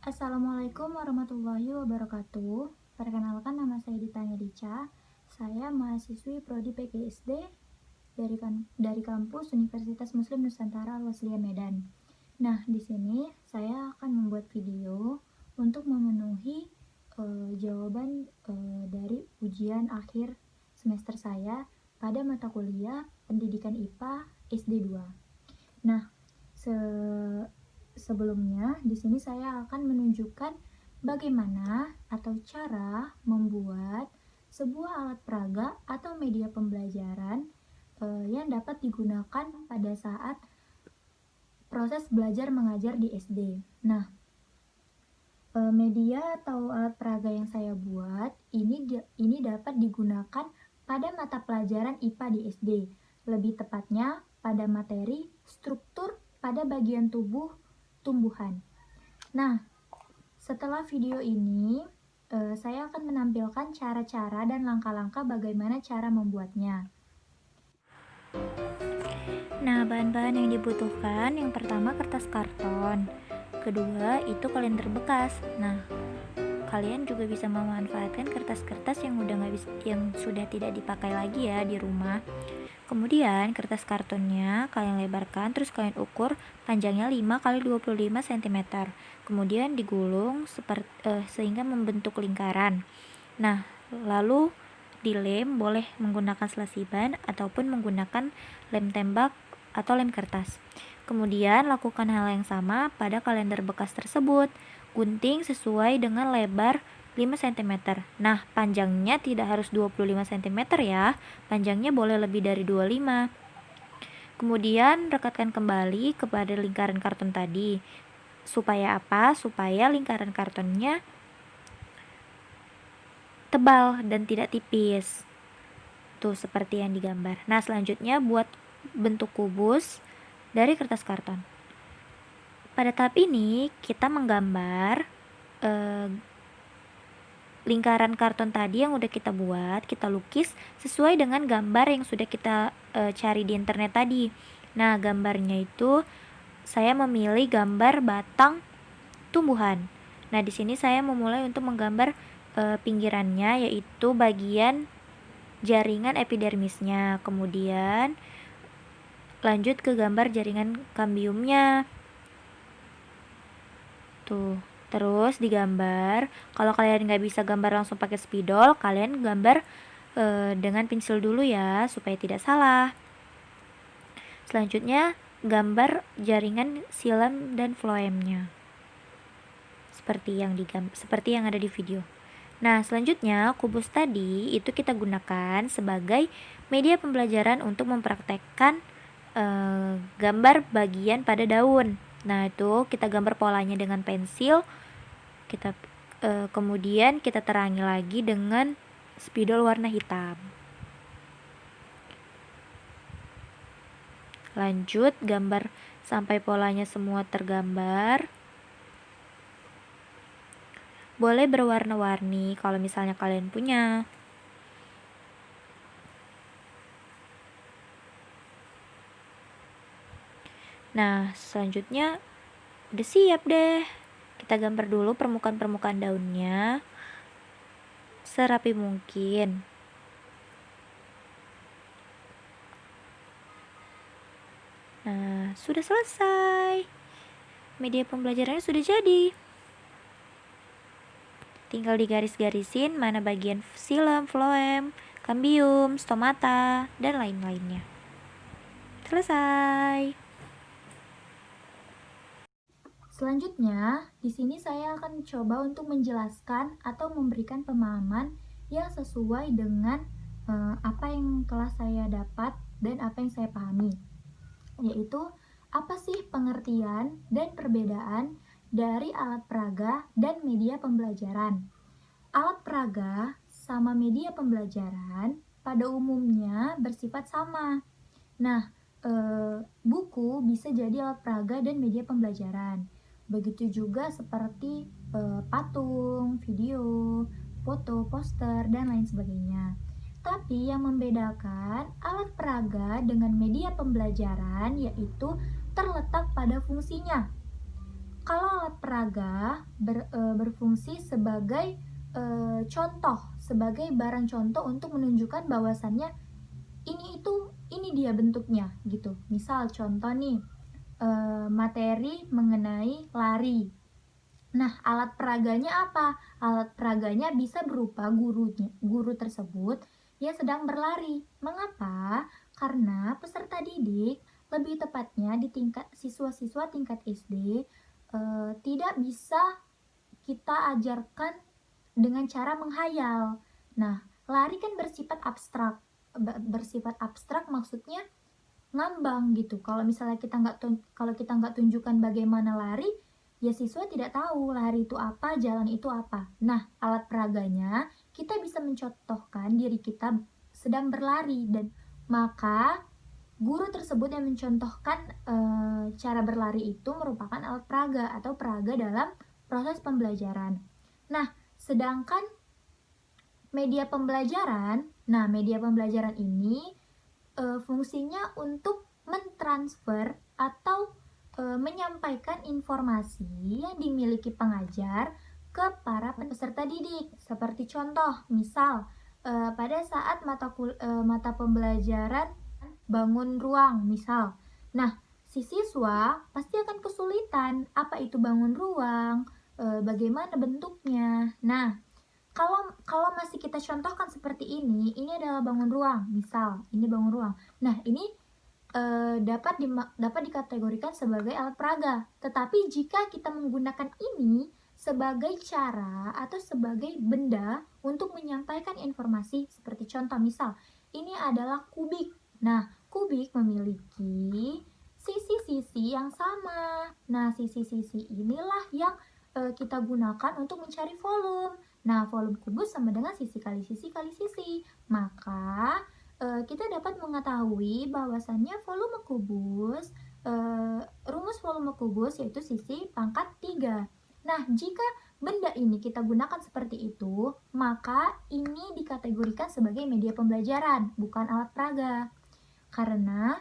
Assalamualaikum warahmatullahi wabarakatuh. Perkenalkan, nama saya Dita Ngerica. Saya mahasiswi Prodi PGSD dari kampus Universitas Muslim Nusantara Al-Wasliyah Medan. Nah, di sini saya akan membuat video untuk memenuhi jawaban dari ujian akhir semester saya pada mata kuliah Pendidikan IPA SD 2. Nah, sebelumnya di sini saya akan menunjukkan bagaimana atau cara membuat sebuah alat peraga atau media pembelajaran yang dapat digunakan pada saat proses belajar mengajar di SD. Nah, media atau alat peraga yang saya buat ini dapat digunakan pada mata pelajaran IPA di SD. Lebih tepatnya pada materi struktur pada bagian tubuh tumbuhan. Nah, setelah video ini saya akan menampilkan cara-cara dan langkah-langkah bagaimana cara membuatnya. Nah, bahan-bahan yang dibutuhkan, yang pertama kertas karton, kedua itu kalender bekas. Nah, kalian juga bisa memanfaatkan kertas-kertas yang sudah tidak dipakai lagi ya di rumah. Kemudian kertas kartonnya kalian lebarkan, terus kalian ukur panjangnya 5 x 25 cm. Kemudian digulung sehingga membentuk lingkaran. Nah, lalu dilem, boleh menggunakan selasiban ataupun menggunakan lem tembak atau lem kertas. Kemudian lakukan hal yang sama pada kalender bekas tersebut. Gunting sesuai dengan lebar 5 cm. Nah, panjangnya tidak harus 25 cm ya. Panjangnya boleh lebih dari 25. Kemudian rekatkan kembali kepada lingkaran karton tadi. Supaya apa? Supaya lingkaran kartonnya tebal dan tidak tipis. Tuh, seperti yang digambar. Nah, selanjutnya buat bentuk kubus dari kertas karton. Pada tahap ini kita menggambar lingkaran karton tadi yang udah kita buat, kita lukis sesuai dengan gambar yang sudah kita cari di internet tadi. Nah, gambarnya itu saya memilih gambar batang tumbuhan. Nah, di sini saya memulai untuk menggambar pinggirannya, yaitu bagian jaringan epidermisnya. Kemudian lanjut ke gambar jaringan kambiumnya. Tuh, terus digambar. Kalau kalian nggak bisa gambar langsung pakai spidol, kalian gambar dengan pensil dulu ya, supaya tidak salah. Selanjutnya gambar jaringan xilem dan floemnya, seperti yang ada di video. Nah, selanjutnya kubus tadi itu kita gunakan sebagai media pembelajaran untuk mempraktekkan gambar bagian pada daun. Nah, itu kita gambar polanya dengan pensil. Kemudian kita terangi lagi dengan spidol warna hitam. Lanjut gambar sampai polanya semua tergambar. Boleh berwarna-warni kalau misalnya kalian punya. Nah, selanjutnya udah siap deh. Kita gambar dulu permukaan-permukaan daunnya serapi mungkin. Nah, sudah selesai. Media pembelajarannya sudah jadi. Tinggal digaris-garisin mana bagian xilem, floem, kambium, stomata, dan lain-lainnya. Selesai. Selanjutnya, di sini saya akan coba untuk menjelaskan atau memberikan pemahaman yang sesuai dengan apa yang telah saya dapat dan apa yang saya pahami, yaitu apa sih pengertian dan perbedaan dari alat peraga dan media pembelajaran. Alat peraga sama media pembelajaran pada umumnya bersifat sama. Nah, buku bisa jadi alat peraga dan media pembelajaran. Begitu juga seperti patung, video, foto, poster, dan lain sebagainya. Tapi yang membedakan alat peraga dengan media pembelajaran yaitu terletak pada fungsinya. Kalau alat peraga berfungsi sebagai contoh, sebagai barang contoh untuk menunjukkan bahwasannya ini dia bentuknya gitu. Misal contoh nih, materi mengenai lari. Nah, alat peraganya apa? Alat peraganya bisa berupa guru tersebut yang sedang berlari. Mengapa? Karena peserta didik, lebih tepatnya di tingkat siswa-siswa tingkat SD, tidak bisa kita ajarkan dengan cara menghayal. Nah, lari kan bersifat abstrak. Bersifat abstrak maksudnya ngambang gitu. Kalau misalnya kalau kita nggak tunjukkan bagaimana lari, ya siswa tidak tahu lari itu apa, jalan itu apa. Nah, alat peraganya kita bisa mencontohkan diri kita sedang berlari, dan maka guru tersebut yang mencontohkan cara berlari itu merupakan alat peraga atau peraga dalam proses pembelajaran. Nah, sedangkan media pembelajaran ini fungsinya untuk mentransfer atau menyampaikan informasi yang dimiliki pengajar ke para peserta didik. Seperti contoh, misal pada saat mata pembelajaran bangun ruang, misal. Nah, si siswa pasti akan kesulitan, apa itu bangun ruang, bagaimana bentuknya. Nah, kalau masih kita contohkan seperti ini adalah bangun ruang, misal ini bangun ruang. Nah, ini dapat dikategorikan sebagai alat peraga. Tetapi jika kita menggunakan ini sebagai cara atau sebagai benda untuk menyampaikan informasi, seperti contoh misal, ini adalah kubik. Nah, kubik memiliki sisi-sisi yang sama. Nah, sisi-sisi inilah yang kita gunakan untuk mencari volume. Nah, volume kubus sama dengan sisi kali sisi kali sisi. Maka kita dapat mengetahui bahwasannya volume kubus, rumus volume kubus yaitu sisi pangkat 3. Nah, jika benda ini kita gunakan seperti itu, maka ini dikategorikan sebagai media pembelajaran, bukan alat peraga. Karena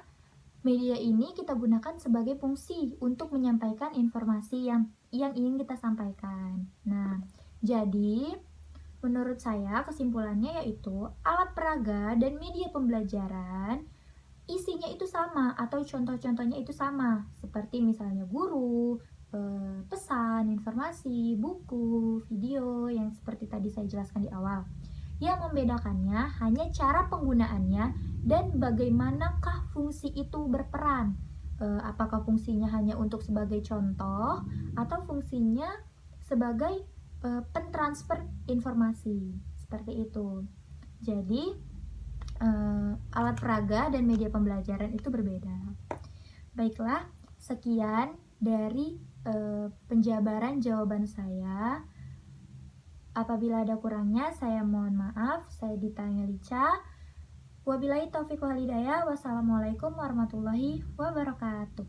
media ini kita gunakan sebagai fungsi untuk menyampaikan informasi yang ingin kita sampaikan. Nah, jadi menurut saya kesimpulannya yaitu alat peraga dan media pembelajaran isinya itu sama atau contoh-contohnya itu sama, seperti misalnya guru, pesan, informasi, buku, video yang seperti tadi saya jelaskan di awal. Yang membedakannya hanya cara penggunaannya dan bagaimanakah fungsi itu berperan. Apakah fungsinya hanya untuk sebagai contoh atau fungsinya sebagai pentransfer informasi, seperti itu. Jadi alat peraga dan media pembelajaran itu berbeda. Baiklah, sekian dari penjabaran jawaban saya. Apabila ada kurangnya, saya mohon maaf. Saya Ditanya Lica. Wabillahi taufiq wal hidayah. Wassalamualaikum warahmatullahi wabarakatuh.